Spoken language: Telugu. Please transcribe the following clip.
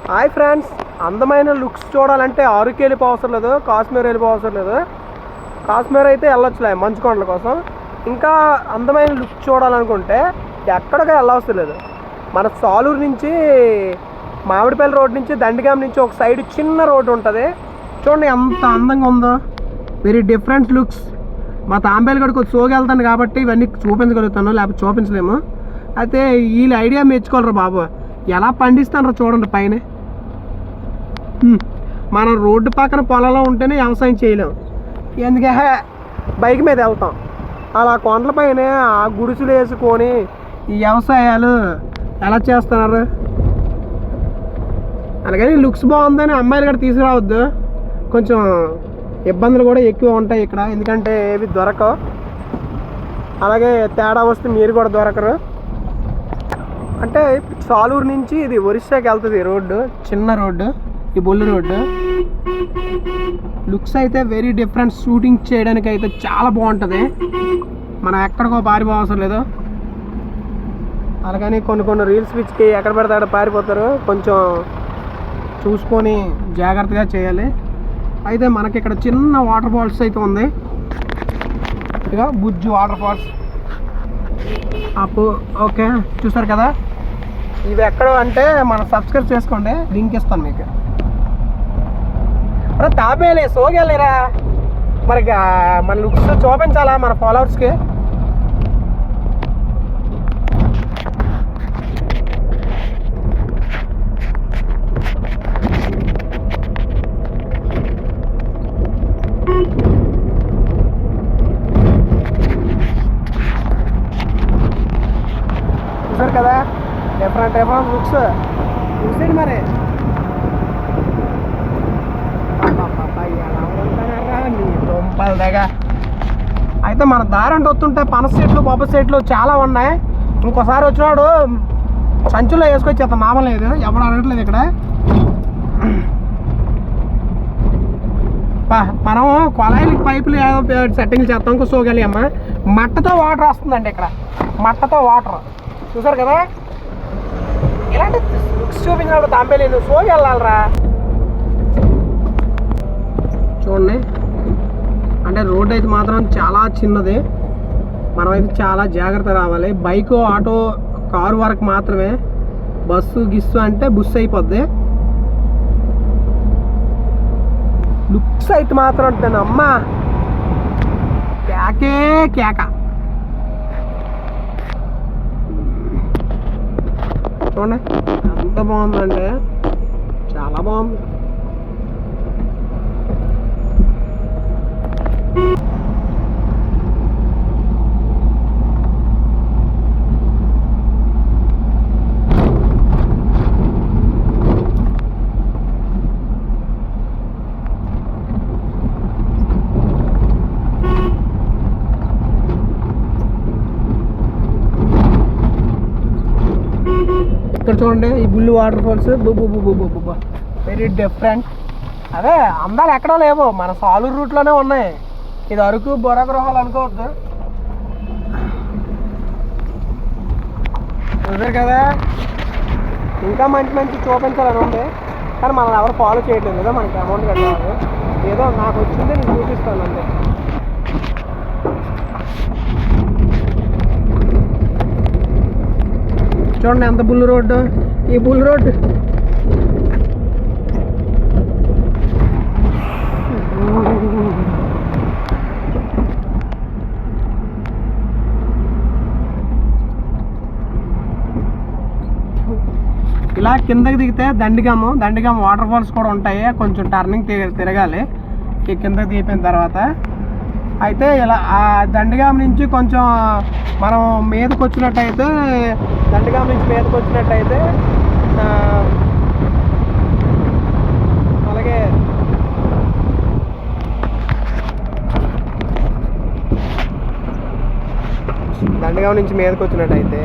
హాయ్ ఫ్రెండ్స్, అందమైన లుక్స్ చూడాలంటే అరకు వెళ్ళిపోవసరం లేదు, కాశ్మీర్ వెళ్ళిపోవసరం లేదు. కాశ్మీర్ అయితే వెళ్ళొచ్చులే మంచు కొండల కోసం. ఇంకా అందమైన లుక్ చూడాలనుకుంటే ఎక్కడికి వెళ్ళవసరం లేదు. మన సాలూరు నుంచి మామిడిపల్లి రోడ్ నుంచి దండిగాం నుంచి ఒక సైడ్ చిన్న రోడ్డు ఉంటుంది. చూడండి ఎంత అందంగా ఉందో, వెరీ డిఫరెంట్ లుక్స్. మా తాంబేలు కూడా కొంచెం సోగెళ్తాను కాబట్టి ఇవన్నీ చూపించగలుగుతాను, లేకపోతే చూపించలేము. అయితే వీళ్ళ ఐడియా మెచ్చుకోలేరు బాబు, ఎలా పండిస్తానో చూడండి. పైన మనం రోడ్డు పక్కన పొలంలో ఉంటేనే వ్యవసాయం చేయలేము, ఎందుకే బైక్ మీద వెళ్తాం. అలా కొండలపైన ఆ గుడిసెలు వేసుకొని ఈ వ్యవసాయాలు ఎలా చేస్తున్నారు. అలాగని లుక్స్ బాగుందని అమ్మాయిలు కూడా తీసుకురావద్దు, కొంచెం ఇబ్బందులు కూడా ఎక్కువ ఉంటాయి ఇక్కడ, ఎందుకంటే ఏవి దొరకవు. అలాగే తేడా వస్తే మీరు కూడా దొరకరు. అంటే సాలూరు నుంచి ఇది ఒరిస్సాకి వెళ్తుంది రోడ్డు, చిన్న రోడ్డు, ఈ బొల్లు రోడ్డు. లుక్స్ అయితే వెరీ డిఫరెంట్. షూటింగ్ చేయడానికి అయితే చాలా బాగుంటుంది, మనం ఎక్కడికో పారిపోవసరం లేదు. అలాగని కొన్ని రీల్స్ పిచ్చికి ఎక్కడ పడితే అక్కడ పారిపోతారు, కొంచెం చూసుకొని జాగ్రత్తగా చేయాలి. అయితే మనకి ఇక్కడ చిన్న వాటర్ ఫాల్స్ అయితే ఉంది, ఇక బుజ్జు వాటర్ ఫాల్స్ ఓకే చూసారు కదా. ఇవి ఎక్కడ అంటే మనం సబ్స్క్రైబ్ చేసుకోండి, లింక్ ఇస్తాను మీకు. మరి తాపేలే సోగెళ్ళరా, మరి మన లుక్స్ చూపించాలా మన ఫాలోవర్స్కి. చూసారు కదా డిఫరెంట్ లుక్స్, చూసేది మరి. ఎలా ఉంటారా నీ దుంపల దగ్గర. అయితే మన దారంటే వస్తుంటే పనస చెట్లు బొబ్బ చెట్లు చాలా ఉన్నాయి. ఇంకోసారి వచ్చినాడు సంచుల్లో వేసుకొచ్చి అంత నామం లేదు, ఎవడు అడగట్లేదు ఇక్కడ. మనం కొలాయిలకి పైపులు సెట్టింగ్ చేస్తాం. ఇంకో సోగాలి అమ్మ మట్టతో వాటర్ వస్తుందండి ఇక్కడ, మట్టతో వాటర్. చూసారు కదా, ఇలాంటి లుక్స్ చూపించినప్పుడు తాంబేలి నువ్వు సోగి వెళ్ళాలరా. చూడండి, అంటే రోడ్ అయితే మాత్రం చాలా చిన్నది, మనమైతే చాలా జాగ్రత్త రావాలి. బైకు ఆటో కారు వరకు మాత్రమే, బస్సు గిస్సు అంటే బుస్సు అయిపోద్ది. లుక్స్ అయితే మాత్రం అంటాను అమ్మ కేకే కేక. చూడండి ఎంత బాగుందంటే చాలా బాగుంది. ఇక్కడ చూడండి ఈ బుల్లు వాటర్ ఫాల్స్, వెరీ డిఫరెంట్. అదే అందాలు ఎక్కడో లేవు, మన సాలూరు రూట్లోనే ఉన్నాయి. ఇది అరకు బొర గృహాలు అనుకోవద్దు. చూసారు కదా, ఇంకా మంచి చూపించాలని ఉంది, కానీ మనల్ని ఎవరు ఫాలో చేయట్లేదు కదా. మనకి అమౌంట్ కట్టాలి, ఏదో నాకు వచ్చింది నేను చూపిస్తాను అంతే. చూడండి ఎంత బుల్ రోడ్డు, ఈ బుల్ రోడ్డు. ఇలా కిందకి దిగితే దండిగాం వాటర్ ఫాల్స్ కూడా ఉంటాయి. కొంచెం టర్నింగ్ తిరగాలి ఈ కిందకి దిగిపోయిన తర్వాత. అయితే ఇలా ఆ దండిగాం నుంచి కొంచెం మనం మీదకి వచ్చినట్టయితే, దండిగాం నుంచి మీదకి వచ్చినట్టయితే అలాగే దండిగాం నుంచి మీదకి వచ్చినట్టయితే